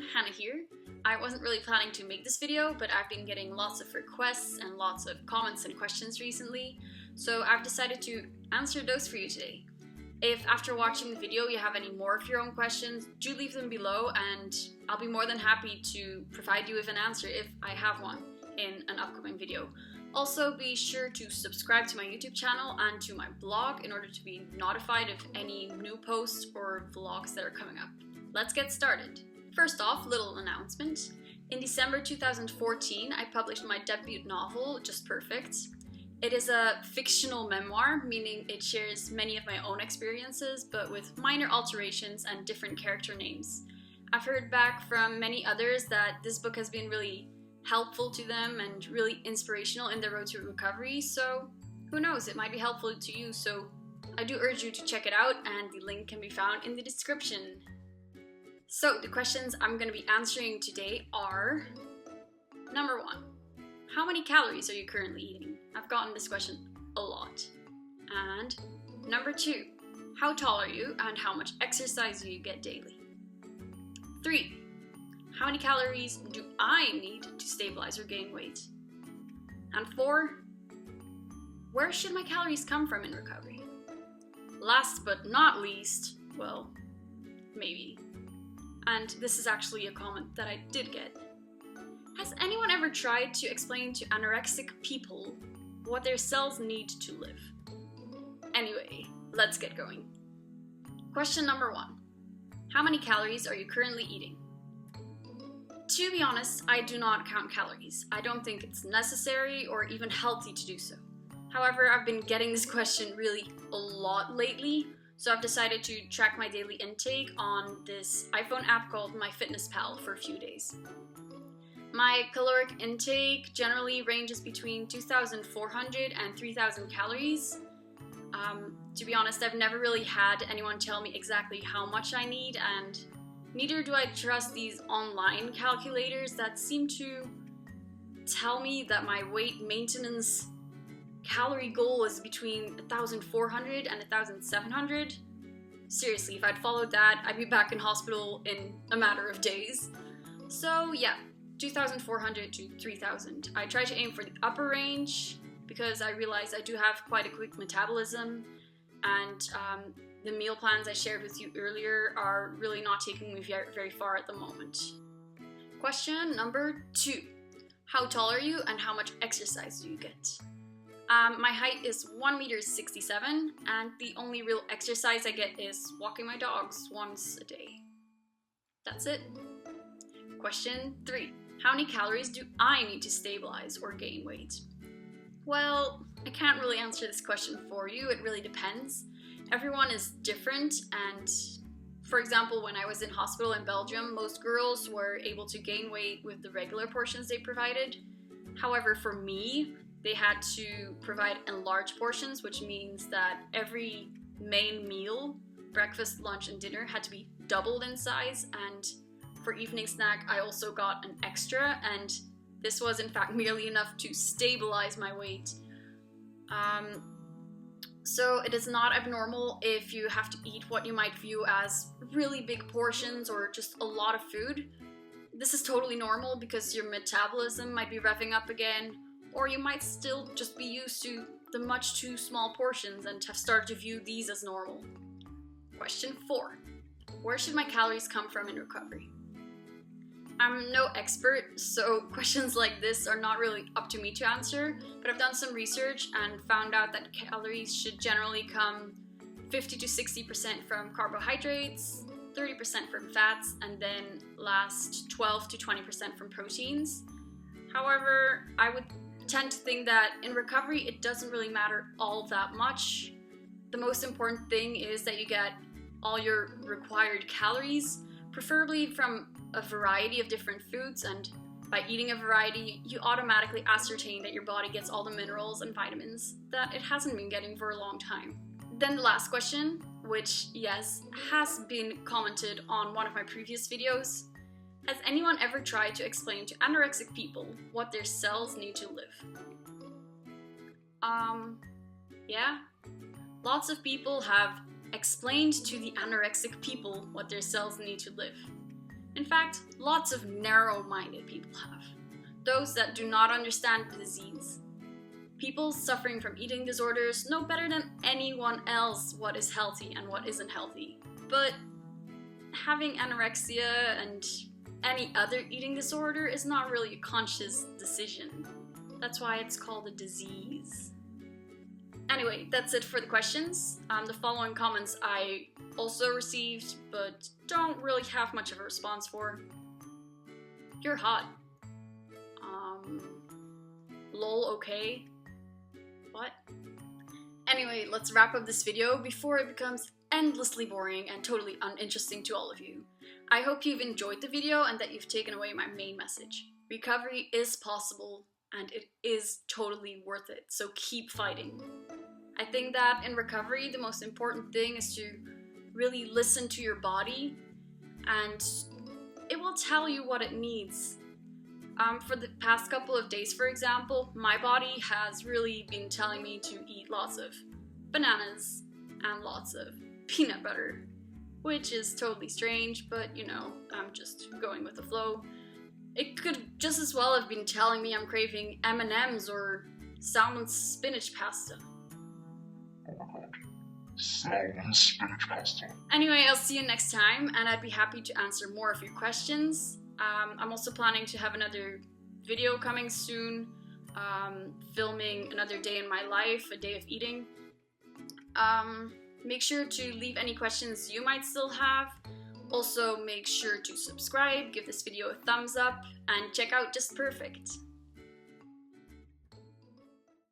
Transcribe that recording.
everyone, Hannah here. I wasn't really planning to make this video, but I've been getting lots of requests and lots of comments and questions recently, so I've decided to answer those for you today. If after watching the video you have any more of your own questions, do leave them below and I'll be more than happy to provide you with an answer if I have one in an upcoming video. Also, be sure to subscribe to my YouTube channel and to my blog in order to be notified of any new posts or vlogs that are coming up. Let's get started. First off, little announcement. In December 2014, I published my debut novel, Just Perfect. It is a fictional memoir, meaning it shares many of my own experiences, but with minor alterations and different character names. I've heard back from many others that this book has been really helpful to them and really inspirational in their road to recovery, so who knows, it might be helpful to you, so I do urge you to check it out and the link can be found in the description. So the questions I'm going to be answering today are: number 1, how many calories are you currently eating? I've gotten this question a lot. And number 2, how tall are you and how much exercise do you get daily? 3, how many calories do I need to stabilize or gain weight? And 4, where should my calories come from in recovery? Last but not least, well, maybe. And this is actually a comment that I did get. Has anyone ever tried to explain to anorexic people what their cells need to live? Anyway, let's get going. Question number 1. How many calories are you currently eating? To be honest, I do not count calories. I don't think it's necessary or even healthy to do so. However, I've been getting this question really a lot lately, so I've decided to track my daily intake on this iPhone app called MyFitnessPal for a few days. My caloric intake generally ranges between 2,400 and 3,000 calories. To be honest, I've never really had anyone tell me exactly how much I need, and neither do I trust these online calculators that seem to tell me that my weight maintenance calorie goal is between 1,400 and 1,700. Seriously, if I'd followed that, I'd be back in hospital in a matter of days. So yeah, 2,400 to 3,000. I try to aim for the upper range because I realize I do have quite a quick metabolism, and the meal plans I shared with you earlier are really not taking me very far at the moment. Question number 2. How tall are you and how much exercise do you get? My height is 1.67 meters and the only real exercise I get is walking my dogs once a day. That's it. Question 3. How many calories do I need to stabilize or gain weight? Well, I can't really answer this question for you. It really depends. Everyone is different, and for example, when I was in hospital in Belgium, most girls were able to gain weight with the regular portions they provided. However, for me, they had to provide enlarged portions, which means that every main meal, breakfast, lunch, and dinner, had to be doubled in size, and for evening snack, I also got an extra, and this was in fact merely enough to stabilize my weight. So it is not abnormal if you have to eat what you might view as really big portions or just a lot of food. This is totally normal because your metabolism might be revving up again, or you might still just be used to the much too small portions and have started to view these as normal. Question 4. Where should my calories come from in recovery? I'm no expert, so questions like this are not really up to me to answer, but I've done some research and found out that calories should generally come 50 to 60% from carbohydrates, 30% from fats, and then last 12 to 20% from proteins. However, I would tend to think that in recovery it doesn't really matter all that much. The most important thing is that you get all your required calories, preferably from a variety of different foods, and by eating a variety, you automatically ascertain that your body gets all the minerals and vitamins that it hasn't been getting for a long time. Then the last question, which, yes, has been commented on one of my previous videos. Has anyone ever tried to explain to anorexic people what their cells need to live? Yeah. Lots of people have explained to the anorexic people what their cells need to live. In fact, lots of narrow-minded people have. Those that do not understand the disease. People suffering from eating disorders know better than anyone else what is healthy and what isn't healthy. But having anorexia and any other eating disorder is not really a conscious decision. That's why it's called a disease. Anyway, that's it for the questions. The following comments I also received, but don't really have much of a response for. You're hot. Lol, okay. What? Anyway, let's wrap up this video before it becomes endlessly boring and totally uninteresting to all of you. I hope you've enjoyed the video and that you've taken away my main message. Recovery is possible and it is totally worth it, so keep fighting. I think that in recovery, the most important thing is to really listen to your body, and it will tell you what it needs. For the past couple of days, for example, my body has really been telling me to eat lots of bananas and lots of peanut butter, which is totally strange, but you know, I'm just going with the flow. It could just as well have been telling me I'm craving M&Ms or salmon spinach pasta. Salmon spinach pasta. Anyway, I'll see you next time, and I'd be happy to answer more of your questions. I'm also planning to have another video coming soon, filming another day in my life, a day of eating. Make sure to leave any questions you might still have. Also, make sure to subscribe, give this video a thumbs up, and check out Just Perfect.